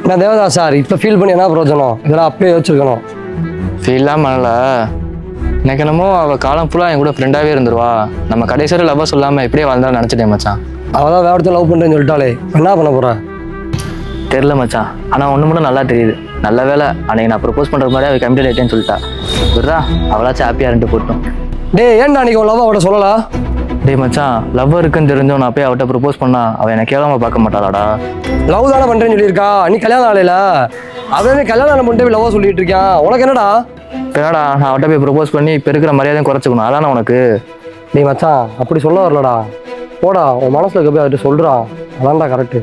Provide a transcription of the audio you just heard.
நான் தேவதாஸ் சார், இப்போ ஃபீல் பண்ணி என்ன பிரயோஜனம்? இதெல்லாம் அப்பயே யோசிச்சிருக்கணும். ஃபீல்லாம் பண்ணல. எனக்கு என்னமோ அவள் காலம் ஃபுல்லாக என் கூட ஃப்ரெண்டாகவே இருந்துருவா. நம்ம கடைசி வரை லவ்வாக சொல்லாமல் இப்படியே வாழ்ந்தாலும் நினச்சிட்டேன் மச்சான். அவள் தான் வேற ஒருத்தர் லவ் பண்ணுறேன்னு சொல்லிட்டாலே, என்ன பண்ண போகிறேன்? தெரில மச்சான். ஆனால் ஒன்று மட்டும் நல்லா தெரியுது. நல்ல வேலை அன்னைக்கு நான் ப்ரப்போஸ் பண்ணுற மாதிரி அவள் கமிட்டட் ஆகிட்டேன்னு சொல்லிட்டா. விட்றா, அவளாச்சும் ஹாப்பியாக இருந்துட்டு போட்டோம். டேய், ஏன்டா அன்றைக்கி லவ் அவட்ட சொல்லலா? டேய் மச்சான், லவ் இருக்குன்னு தெரிஞ்சோம் நான் போய் அவட்ட ப்ரப்போஸ் பண்ணா அவள் என்னை கேளாம பார்க்க மாட்டாளாடா. லவ் தானே பண்ணுறேன்னு சொல்லியிருக்கா. நீ கல்யாணம் ஆலையில அவனே கல்யாணம் பண்ணிட்டு போய் லவ்வாக சொல்லிட்டு இருக்கான். உனக்கு என்னடா? இப்போ என்னடா, நான் அவட்ட போய் ப்ரப்போஸ் பண்ணி இப்போ இருக்கிற மரியாதையும் குறைச்சிக்கணும், அதானே உனக்கு? டேய் மச்சான், அப்படி சொல்ல வரலடா. போடா, உன் மனசில் இருக்க போய் அவர்கிட்ட சொல்கிறான். அதான்டா கரெக்டு.